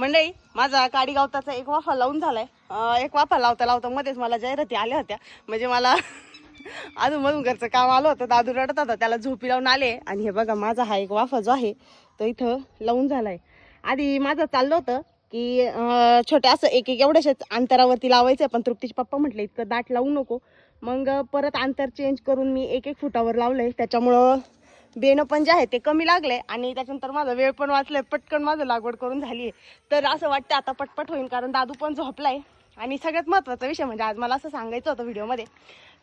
मंडळी माझा काडी गावताचा एक वाफा लावून झालाय. एक वाफा लावता लावता मध्येच मला जाहिराती आल्या होत्या. म्हणजे मला अजून मधून घरचं काम आलं होतं. दादू रडत होता, त्याला झोपी लावून आले. आणि हे बघा माझा हा एक वाफा जो आहे तो इथं लावून झालाय. आधी माझं चाललं होतं की छोट्या असं एक एक एवढ्याशाच अंतरावरती लावायचं, पण तृप्तीचे पप्पा म्हटले इतकं दाट लावू नको. मग परत अंतर चेंज करून मी एक एक फुटावर लावलंय. त्याच्यामुळं बेणं पण जे आहे ते कमी लागले आणि त्याच्यानंतर माझा वेळ पण वाचलाय. पटकन माझं लागवड करून झाली आहे. तर असं वाटतं आता पटपट होईल, कारण दादू पण झोपलाय. आणि सगळ्यात महत्त्वाचा विषय म्हणजे आज मला असं सांगायचं होतं व्हिडिओमध्ये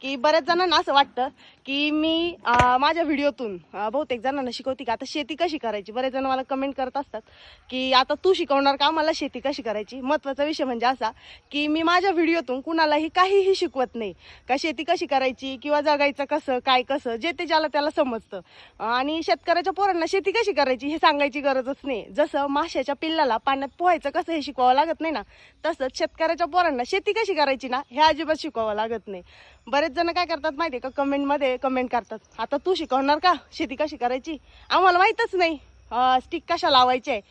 की बऱ्याच जणांना असं वाटतं की मी माझ्या व्हिडिओतून बहुतेक जणांना शिकवते की आता शेती कशी करायची. बरेच जण मला कमेंट करत असतात की आता तू शिकवणार का मला शेती कशी करायची. महत्त्वाचा विषय म्हणजे असा की मी माझ्या व्हिडिओतून कुणालाही काहीही शिकवत नाही का शेती कशी करायची किंवा जगायचं कसं काय कसं, जे ते ज्याला त्याला समजतं. आणि शेतकऱ्याच्या पोरांना शेती कशी करायची हे सांगायची गरजच नाही. जसं माशाच्या पिल्लाला पाण्यात पोहायचं कसं हे शिकवावं लागत नाही ना, तसंच शेतकऱ्याच्या पोरांना शेती कशी करायची ना हे अजिबात शिकवावं लागत नाही. बरेच जण काय करतात माहिती आहे का, कमेंटमध्ये कमेंट करतात आता तू शिकवणार का शेती कशी करायची, आम्हाला माहीतच नाही स्टिक कशा लावायचे आहे.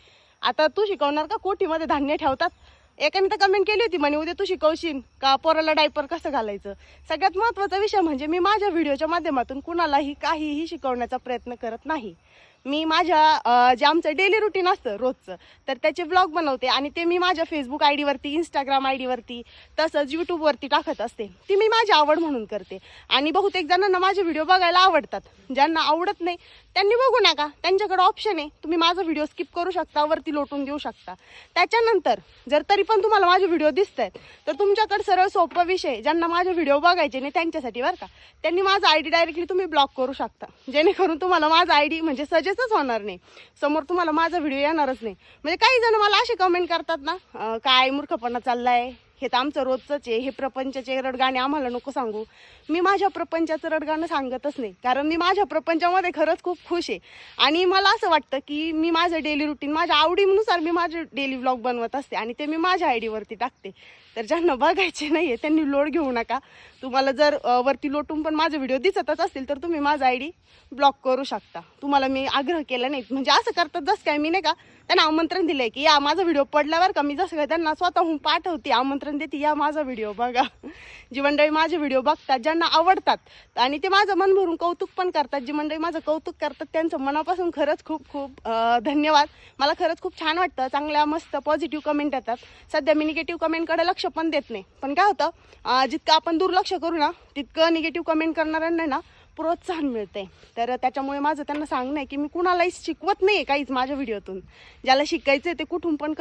आता तू शिकवणार का कोठीमध्ये धान्य ठेवतात. एकाने तर कमेंट केली होती म्हणे उद्या तू शिकवशील का पोराला डायपर कसं घालायचं. सगळ्यात महत्त्वाचा विषय म्हणजे मी माझ्या व्हिडिओच्या माध्यमातून कुणालाही काहीही शिकवण्याचा प्रयत्न करत नाही. मी माझ्या जे आमचं डेली रुटीन असतं रोजचं तर त्याचे ब्लॉग बनवते आणि ते मी माझ्या फेसबुक आय डीवरती, इंस्टाग्राम आय डीवरती, तसंच यूट्यूबवरती टाकत असते. ती मी माझी आवड म्हणून करते. आणि बहुतेक जणांना माझे व्हिडिओ बघायला आवडतात. ज्यांना आवडत नाही त्यांनी बघू नका, त्यांच्याकडे ऑप्शन आहे. तुम्ही माझा व्हिडिओ स्किप करू शकता, वरती लोटून देऊ शकता. त्याच्यानंतर जर तरी पण तुम्हाला माझे व्हिडिओ दिसत आहेत तर तुमच्याकडे सरळ सोपा विषय, ज्यांना माझे व्हिडिओ बघायचे नाही त्यांच्यासाठी बरं का, त्यांनी माझा आय डी डायरेक्टली तुम्ही ब्लॉक करू शकता. जेणेकरून तुम्हाला माझा आय डी म्हणजे सजेस्टच होणार नाही, समोर तुम्हाला माझा व्हिडिओ येणारच नाही. म्हणजे काही जण मला असे कमेंट करतात ना, काय मूर्खपणा चाललाय, हे तर आमचं रोजचंच आहे, हे प्रपंचाचे रडगाणे आम्हाला नको सांगू. मी माझ्या प्रपंचाचं रडगाणं सांगतच नाही, कारण मी माझ्या प्रपंचामध्ये खरंच खूप खुश आहे. आणि मला असं वाटतं की मी माझं डेली रुटीन माझ्या आवडीनुसार मी माझे डेली व्लॉग बनवत असते आणि ते मी माझ्या आय डीवरती टाकते. तर ज्यांना बघायचे नाही आहे त्यांनी लोड घेऊ नका. तुम्हाला जर वरती लोटून पण माझे व्हिडिओ दिसतच असतील तर तुम्ही माझा आय डी ब्लॉक करू शकता. तुम्हाला मी आग्रह केला नाही, म्हणजे असं करतात जसं काय मी नाही का त्यांना आमंत्रण दिलंय की या माझा व्हिडिओ पडल्यावर का मी जसं काय त्यांना स्वतःहून पाठवते, आमंत्रण देते, या माझा व्हिडिओ बघा. जी मंडळी माझे व्हिडिओ बघतात, ज्यांना आवडतात आणि ते माझं मन भरून कौतुक पण करतात, जी मंडळी माझं कौतुक करतात त्यांचं मनापासून खरंच खूप खूप धन्यवाद. मला खरंच खूप छान वाटतं. चांगल्या मस्त पॉझिटिव्ह कमेंट येतात. सध्या मी निगेटिव्ह कमेंटकडे लक्ष पण देत नाही, पण काय होतं जितकं आपण दुर्लक्ष करू ना तितकं निगेटिव्ह कमेंट करणाऱ्यांना ना प्रोत्साहन मिळते. तर त्याच्यामुळे माझं त्यांना सांगणं आहे की मी कुणालाही शिकवत नाही काहीच माझ्या व्हिडिओतून. ज्याला शिकायचं ते कुठून पण